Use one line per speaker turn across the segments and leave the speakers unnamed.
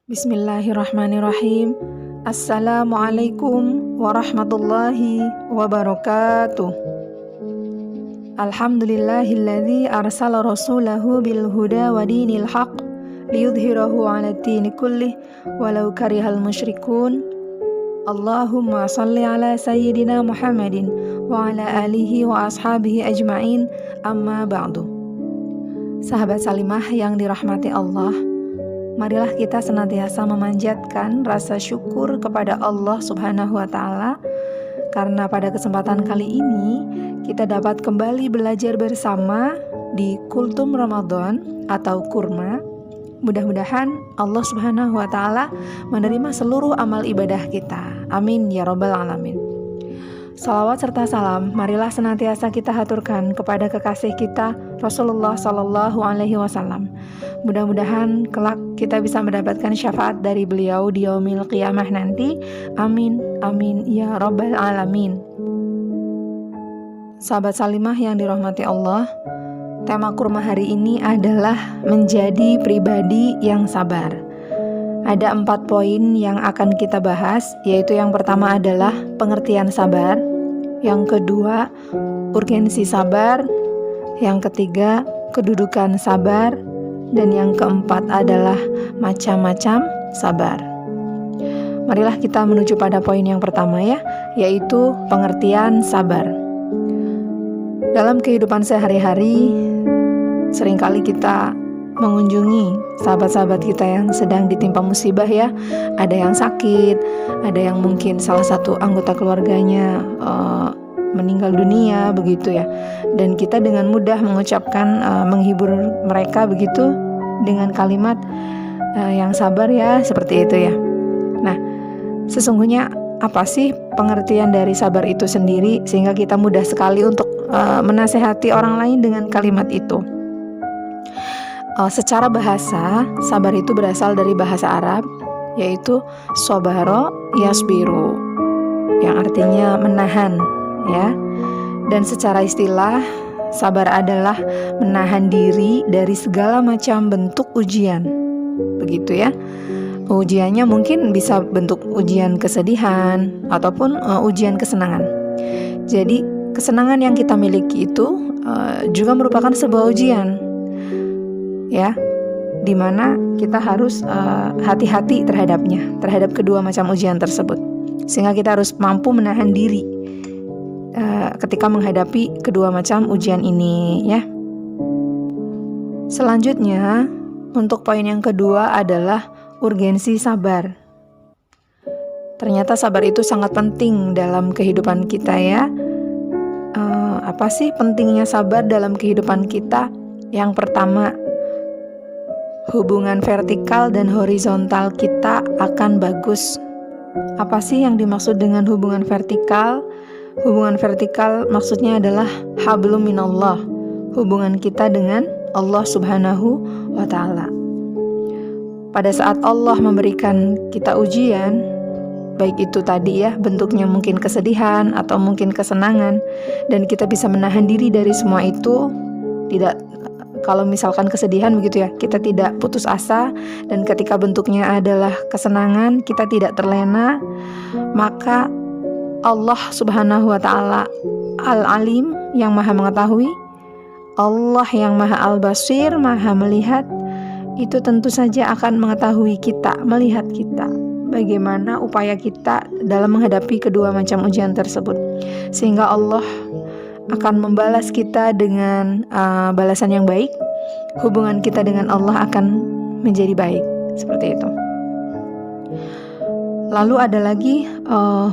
Bismillahirrahmanirrahim. Assalamualaikum warahmatullahi wabarakatuh. Alhamdulillahilladzi arsala rasulahu bil huda wa dinil haq liyudhhirahu 'alad dini kullih walau karihal musyrikun. Allahumma shalli ala sayyidina Muhammadin wa ala alihi wa ashabihi ajma'in, amma ba'du. Sahabat salimah yang dirahmati Allah, marilah kita senantiasa memanjatkan rasa syukur kepada Allah Subhanahu wa Ta'ala, karena pada kesempatan kali ini kita dapat kembali belajar bersama di Kultum Ramadan atau kurma. Mudah-mudahan Allah Subhanahu wa Ta'ala menerima seluruh amal ibadah kita. Amin ya rabbal alamin. Salawat serta salam marilah senantiasa kita haturkan kepada kekasih kita Rasulullah Sallallahu Alaihi Wasallam. Mudah-mudahan kelak kita bisa mendapatkan syafaat dari beliau di yaumil qiyamah nanti. Amin, amin ya rabbal alamin. Sahabat salimah yang dirahmati Allah, tema kurma hari ini adalah menjadi pribadi yang sabar. Ada 4 poin yang akan kita bahas, yaitu yang pertama adalah pengertian sabar, yang kedua urgensi sabar, yang ketiga kedudukan sabar, dan yang keempat adalah macam-macam sabar. Marilah kita menuju pada poin yang pertama ya, yaitu pengertian sabar. Dalam kehidupan sehari-hari, seringkali kita mengunjungi sahabat-sahabat kita yang sedang ditimpa musibah ya. Ada yang sakit, ada yang mungkin salah satu anggota keluarganya meninggal dunia begitu ya. Dan kita dengan mudah mengucapkan menghibur mereka begitu dengan kalimat yang sabar ya, seperti itu ya. Nah, sesungguhnya apa sih pengertian dari sabar itu sendiri sehingga kita mudah sekali untuk menasehati orang lain dengan kalimat itu? Secara bahasa, sabar itu berasal dari bahasa Arab, yaitu sobaro yasbiru, yang artinya menahan ya. Dan secara istilah, sabar adalah menahan diri dari segala macam bentuk ujian, begitu ya. Ujiannya mungkin bisa bentuk ujian kesedihan ataupun ujian kesenangan. Jadi kesenangan yang kita miliki itu juga merupakan sebuah ujian ya, dimana kita harus hati-hati terhadapnya, terhadap kedua macam ujian tersebut, sehingga kita harus mampu menahan diri ketika menghadapi kedua macam ujian ini ya. Selanjutnya, untuk poin yang kedua adalah urgensi sabar. Ternyata sabar itu sangat penting dalam kehidupan kita ya. Apa sih pentingnya sabar dalam kehidupan kita? Yang pertama, hubungan vertikal dan horizontal kita akan bagus. Apa sih yang dimaksud dengan hubungan vertikal? Hubungan vertikal maksudnya adalah hablum minallah, hubungan kita dengan Allah Subhanahu wa Ta'ala. Pada saat Allah memberikan kita ujian, baik itu tadi ya bentuknya mungkin kesedihan atau mungkin kesenangan, dan kita bisa menahan diri dari semua itu, tidak, kalau misalkan kesedihan begitu ya, kita tidak putus asa, dan ketika bentuknya adalah kesenangan, kita tidak terlena, maka Allah Subhanahu wa Ta'ala Al-Alim, yang maha mengetahui, Allah yang maha Al-Basir, maha melihat, itu tentu saja akan mengetahui kita, melihat kita, bagaimana upaya kita dalam menghadapi kedua macam ujian tersebut, sehingga Allah akan membalas kita dengan balasan yang baik. Hubungan kita dengan Allah akan menjadi baik, seperti itu. Lalu ada lagi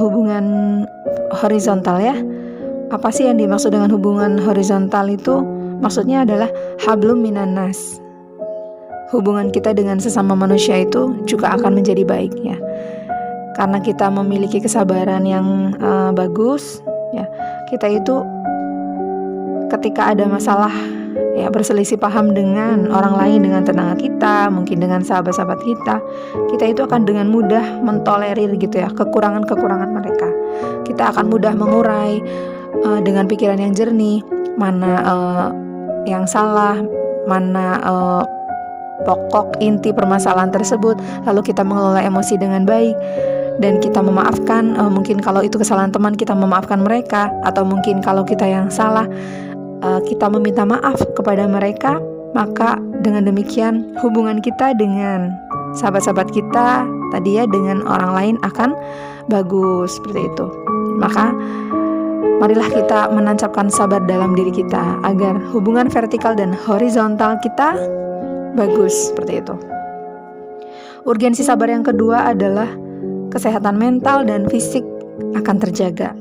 hubungan horizontal ya. Apa sih yang dimaksud dengan hubungan horizontal itu? Maksudnya adalah hablum minan nas. Hubungan kita dengan sesama manusia itu juga akan menjadi baik ya. Karena kita memiliki kesabaran yang bagus ya. Kita itu ketika ada masalah ya, berselisih paham dengan orang lain, dengan tetangga kita, mungkin dengan sahabat-sahabat kita itu akan dengan mudah mentolerir gitu ya kekurangan-kekurangan mereka. Kita akan mudah mengurai dengan pikiran yang jernih, mana yang salah, mana pokok inti permasalahan tersebut, lalu kita mengelola emosi dengan baik dan kita memaafkan. Mungkin kalau itu kesalahan teman, kita memaafkan mereka, atau mungkin kalau kita yang salah, kita meminta maaf kepada mereka. Maka dengan demikian hubungan kita dengan sahabat-sahabat kita tadi ya, dengan orang lain akan bagus, seperti itu. Maka marilah kita menancapkan sabar dalam diri kita agar hubungan vertikal dan horizontal kita bagus, seperti itu. Urgensi sabar yang kedua adalah kesehatan mental dan fisik akan terjaga.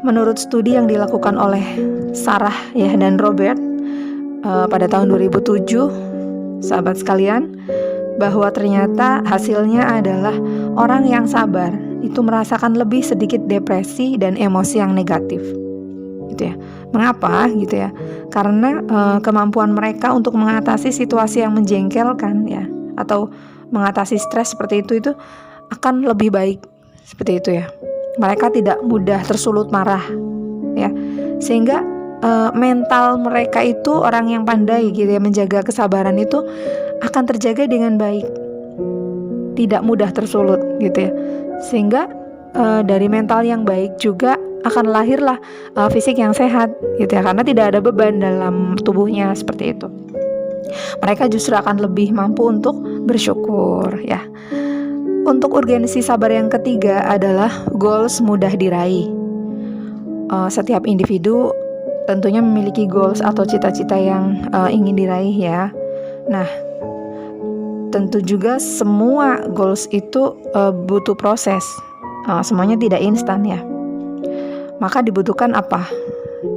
Menurut studi yang dilakukan oleh Sarah ya dan Robert pada tahun 2007, sahabat sekalian, bahwa ternyata hasilnya adalah orang yang sabar itu merasakan lebih sedikit depresi dan emosi yang negatif, gitu ya. Mengapa gitu ya? Karena kemampuan mereka untuk mengatasi situasi yang menjengkelkan ya, atau mengatasi stres seperti itu akan lebih baik, seperti itu ya. Mereka tidak mudah tersulut marah ya, sehingga mental mereka itu, orang yang pandai gitu ya menjaga kesabaran itu akan terjaga dengan baik, tidak mudah tersulut gitu ya. Sehingga dari mental yang baik juga akan lahirlah fisik yang sehat gitu ya, karena tidak ada beban dalam tubuhnya, seperti itu. Mereka justru akan lebih mampu untuk bersyukur ya. Untuk urgensi sabar yang ketiga adalah goals mudah diraih. Setiap individu tentunya memiliki goals atau cita-cita yang ingin diraih ya. Nah, tentu juga semua goals itu butuh proses. Semuanya tidak instan ya. Maka dibutuhkan apa?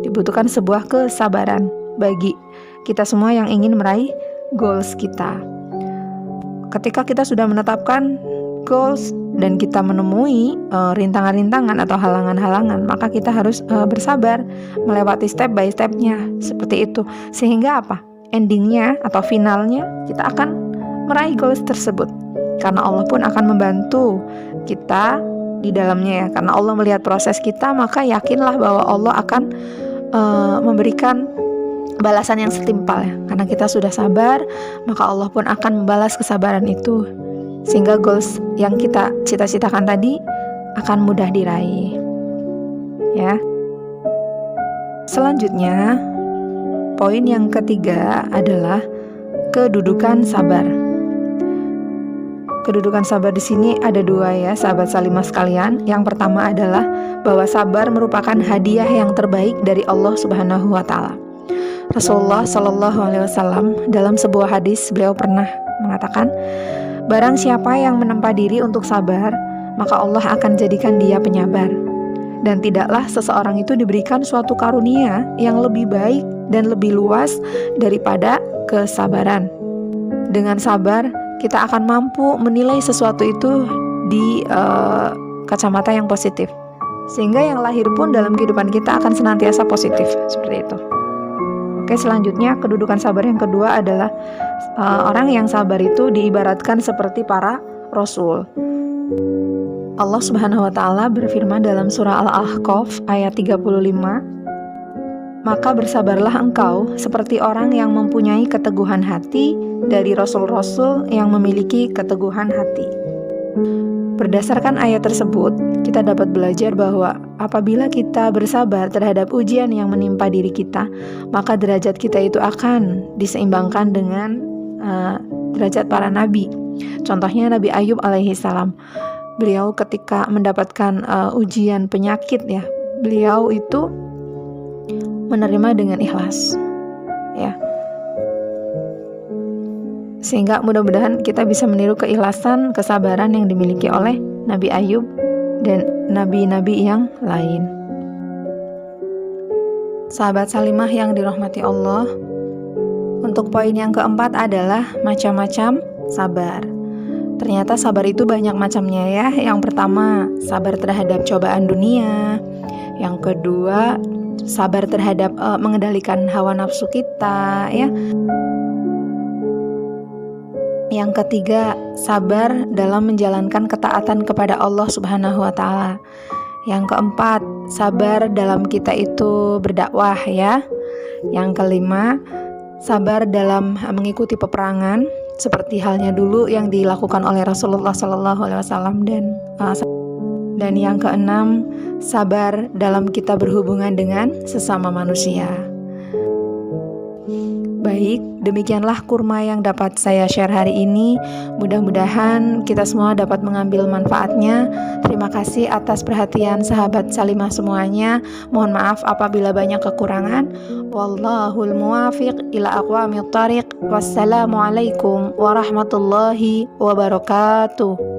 Dibutuhkan sebuah kesabaran bagi kita semua yang ingin meraih goals kita. Ketika kita sudah menetapkan goals dan kita menemui rintangan-rintangan atau halangan-halangan, maka kita harus bersabar melewati step by stepnya, seperti itu. Sehingga apa? Endingnya atau finalnya kita akan meraih goals tersebut, karena Allah pun akan membantu kita di dalamnya ya. Karena Allah melihat proses kita, maka yakinlah bahwa Allah akan memberikan balasan yang setimpal ya. Karena kita sudah sabar, maka Allah pun akan membalas kesabaran itu, sehingga goals yang kita cita-citakan tadi akan mudah diraih ya. Selanjutnya, poin yang ketiga adalah kedudukan sabar. Kedudukan sabar di sini ada dua ya, sahabat Salimah sekalian. Yang pertama adalah bahwa sabar merupakan hadiah yang terbaik dari Allah Subhanahu wa taala. Rasulullah Shallallahu alaihi wasallam dalam sebuah hadis, beliau pernah mengatakan, barang siapa yang menempa diri untuk sabar, maka Allah akan jadikan dia penyabar. Dan tidaklah seseorang itu diberikan suatu karunia yang lebih baik dan lebih luas daripada kesabaran. Dengan sabar, kita akan mampu menilai sesuatu itu di kacamata yang positif, sehingga yang lahir pun dalam kehidupan kita akan senantiasa positif, seperti itu. Oke, selanjutnya kedudukan sabar yang kedua adalah orang yang sabar itu diibaratkan seperti para rasul. Allah Subhanahu wa taala berfirman dalam surah Al-Ahqaf ayat 35, maka bersabarlah engkau seperti orang yang mempunyai keteguhan hati dari rasul-rasul yang memiliki keteguhan hati. Berdasarkan ayat tersebut, kita dapat belajar bahwa apabila kita bersabar terhadap ujian yang menimpa diri kita, maka derajat kita itu akan diseimbangkan dengan derajat para nabi. Contohnya Nabi Ayub alaihi salam. Beliau ketika mendapatkan ujian penyakit ya, beliau itu menerima dengan ikhlas ya. Sehingga mudah-mudahan kita bisa meniru keikhlasan, kesabaran yang dimiliki oleh Nabi Ayub dan nabi-nabi yang lain. Sahabat Salimah yang dirahmati Allah, untuk poin yang keempat adalah macam-macam sabar. Ternyata sabar itu banyak macamnya ya. Yang pertama, sabar terhadap cobaan dunia. Yang kedua, sabar terhadap mengendalikan hawa nafsu kita ya. Yang ketiga, sabar dalam menjalankan ketaatan kepada Allah Subhanahu wa taala. Yang keempat, sabar dalam kita itu berdakwah ya. Yang kelima, sabar dalam mengikuti peperangan seperti halnya dulu yang dilakukan oleh Rasulullah SAW, dan yang keenam, sabar dalam kita berhubungan dengan sesama manusia. Baik, demikianlah kurma yang dapat saya share hari ini. Mudah-mudahan kita semua dapat mengambil manfaatnya. Terima kasih atas perhatian sahabat Salimah semuanya. Mohon maaf apabila banyak kekurangan. Wallahul muwafiq ila aqwamit thariq. Wassalamualaikum warahmatullahi wabarakatuh.